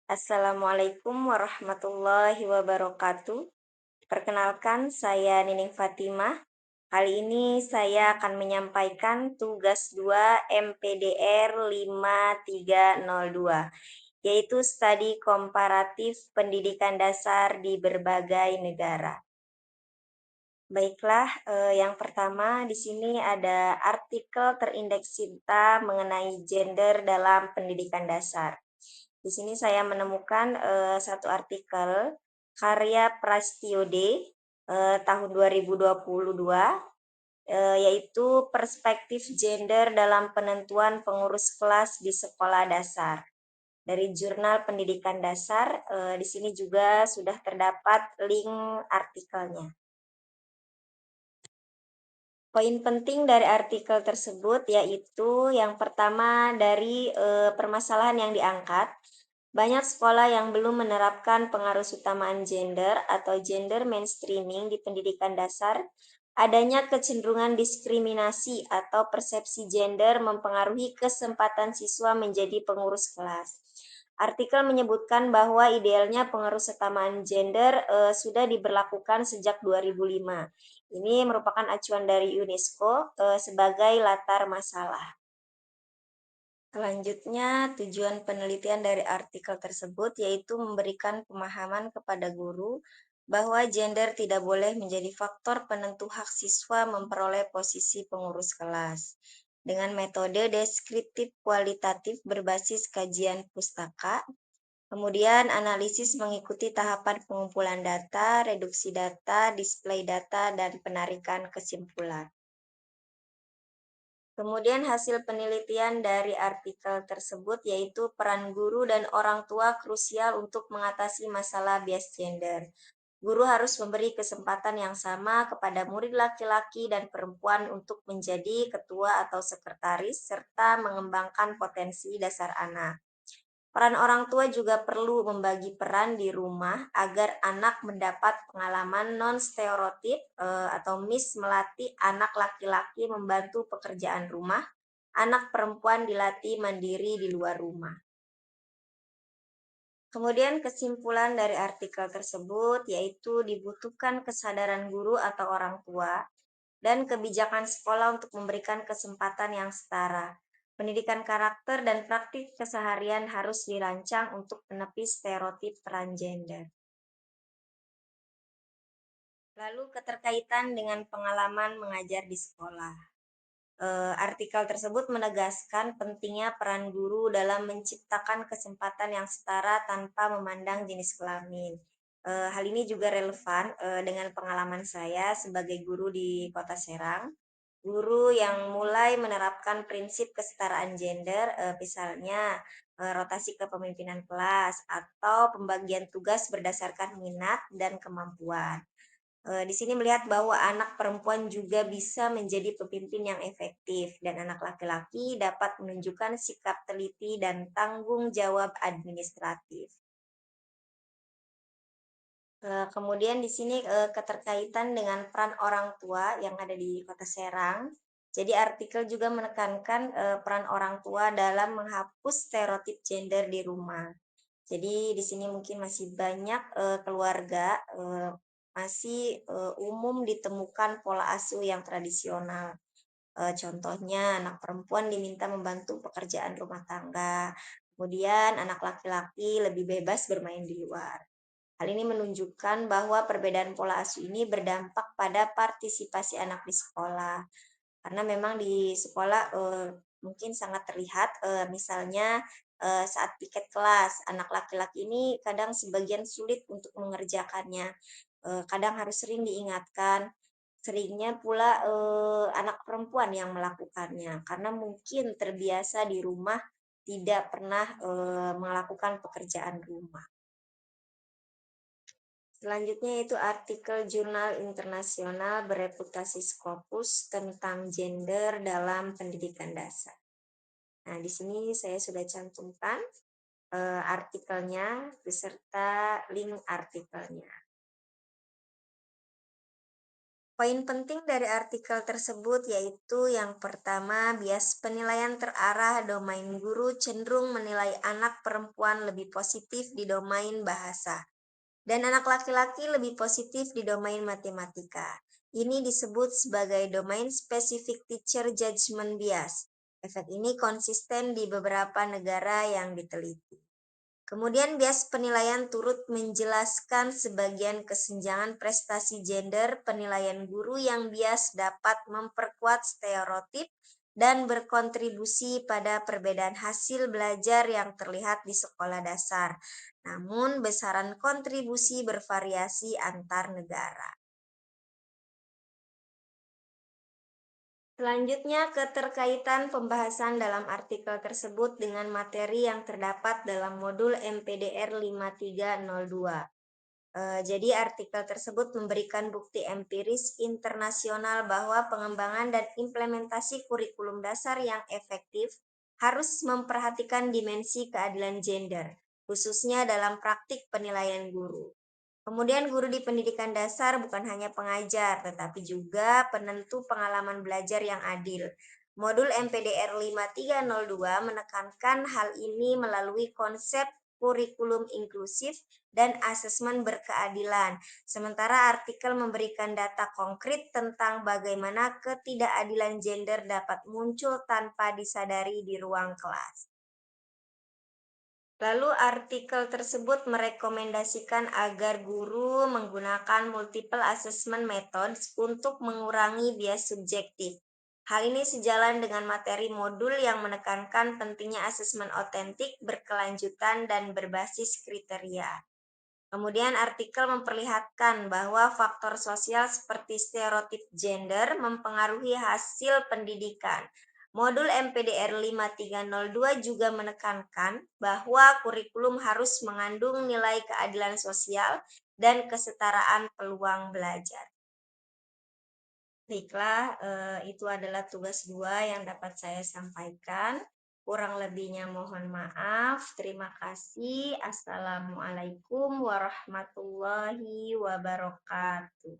Assalamualaikum warahmatullahi wabarakatuh. Perkenalkan, saya Nining Fatimah. Kali ini saya akan menyampaikan tugas 2 MPDR 5302, yaitu studi komparatif pendidikan dasar di berbagai negara. Baiklah, yang pertama di sini ada artikel terindeks Sinta mengenai gender dalam pendidikan dasar. Di sini saya menemukan satu artikel karya Prasetyo tahun 2022, yaitu perspektif gender dalam penentuan pengurus kelas di sekolah dasar. Dari Jurnal Pendidikan Dasar, di sini juga sudah terdapat link artikelnya. Poin penting dari artikel tersebut yaitu yang pertama dari permasalahan yang diangkat. Banyak sekolah yang belum menerapkan pengaruh utamaan gender atau gender mainstreaming di pendidikan dasar. Adanya kecenderungan diskriminasi atau persepsi gender mempengaruhi kesempatan siswa menjadi pengurus kelas. Artikel menyebutkan bahwa idealnya pengerusamaan gender sudah diberlakukan sejak 2005. Ini merupakan acuan dari UNESCO sebagai latar masalah. Selanjutnya, tujuan penelitian dari artikel tersebut yaitu memberikan pemahaman kepada guru bahwa gender tidak boleh menjadi faktor penentu hak siswa memperoleh posisi pengurus kelas. Dengan metode deskriptif kualitatif berbasis kajian pustaka, kemudian analisis mengikuti tahapan pengumpulan data, reduksi data, display data, dan penarikan kesimpulan. Kemudian hasil penelitian dari artikel tersebut yaitu peran guru dan orang tua krusial untuk mengatasi masalah bias gender. Guru harus memberi kesempatan yang sama kepada murid laki-laki dan perempuan untuk menjadi ketua atau sekretaris serta mengembangkan potensi dasar anak. Peran orang tua juga perlu membagi peran di rumah agar anak mendapat pengalaman non-stereotip atau melatih anak laki-laki membantu pekerjaan rumah, anak perempuan dilatih mandiri di luar rumah. Kemudian kesimpulan dari artikel tersebut yaitu dibutuhkan kesadaran guru atau orang tua dan kebijakan sekolah untuk memberikan kesempatan yang setara. Pendidikan karakter dan praktik keseharian harus dirancang untuk menepis stereotip transgender. Lalu keterkaitan dengan pengalaman mengajar di sekolah. Artikel tersebut menegaskan pentingnya peran guru dalam menciptakan kesempatan yang setara tanpa memandang jenis kelamin. Hal ini juga relevan dengan pengalaman saya sebagai guru di Kota Serang. Guru yang mulai menerapkan prinsip kesetaraan gender, misalnya rotasi kepemimpinan kelas atau pembagian tugas berdasarkan minat dan kemampuan. Di sini melihat bahwa anak perempuan juga bisa menjadi pemimpin yang efektif dan anak laki-laki dapat menunjukkan sikap teliti dan tanggung jawab administratif. Kemudian di sini keterkaitan dengan peran orang tua yang ada di Kota Serang. Jadi artikel juga menekankan peran orang tua dalam menghapus stereotip gender di rumah. Jadi di sini mungkin masih banyak keluarga masih umum ditemukan pola asuh yang tradisional. Contohnya anak perempuan diminta membantu pekerjaan rumah tangga, kemudian anak laki-laki lebih bebas bermain di luar. Hal ini menunjukkan bahwa perbedaan pola asuh ini berdampak pada partisipasi anak di sekolah. Karena memang di sekolah mungkin sangat terlihat misalnya saat piket kelas, anak laki-laki ini kadang sebagian sulit untuk mengerjakannya. Kadang harus sering diingatkan, seringnya pula anak perempuan yang melakukannya karena mungkin terbiasa di rumah tidak pernah melakukan pekerjaan rumah. Selanjutnya itu artikel jurnal internasional bereputasi Scopus tentang gender dalam pendidikan dasar. Nah, di sini saya sudah cantumkan artikelnya beserta link artikelnya. Poin penting dari artikel tersebut yaitu yang pertama, bias penilaian terarah domain guru cenderung menilai anak perempuan lebih positif di domain bahasa, dan anak laki-laki lebih positif di domain matematika. Ini disebut sebagai domain specific teacher judgment bias. Efek ini konsisten di beberapa negara yang diteliti. Kemudian bias penilaian turut menjelaskan sebagian kesenjangan prestasi gender. Penilaian guru yang bias dapat memperkuat stereotip dan berkontribusi pada perbedaan hasil belajar yang terlihat di sekolah dasar. Namun, besaran kontribusi bervariasi antar negara. Selanjutnya, keterkaitan pembahasan dalam artikel tersebut dengan materi yang terdapat dalam modul MPDR 5302. Jadi artikel tersebut memberikan bukti empiris internasional bahwa pengembangan dan implementasi kurikulum dasar yang efektif harus memperhatikan dimensi keadilan gender, khususnya dalam praktik penilaian guru. Kemudian guru di pendidikan dasar bukan hanya pengajar, tetapi juga penentu pengalaman belajar yang adil. Modul MPDR 5302 menekankan hal ini melalui konsep kurikulum inklusif dan asesmen berkeadilan. Sementara artikel memberikan data konkret tentang bagaimana ketidakadilan gender dapat muncul tanpa disadari di ruang kelas. Lalu artikel tersebut merekomendasikan agar guru menggunakan multiple assessment methods untuk mengurangi bias subjektif. Hal ini sejalan dengan materi modul yang menekankan pentingnya asesmen otentik, berkelanjutan, dan berbasis kriteria. Kemudian artikel memperlihatkan bahwa faktor sosial seperti stereotip gender mempengaruhi hasil pendidikan. Modul MPDR 5302 juga menekankan bahwa kurikulum harus mengandung nilai keadilan sosial dan kesetaraan peluang belajar. Baiklah, itu adalah tugas 2 yang dapat saya sampaikan. Kurang lebihnya mohon maaf. Terima kasih. Assalamualaikum warahmatullahi wabarakatuh.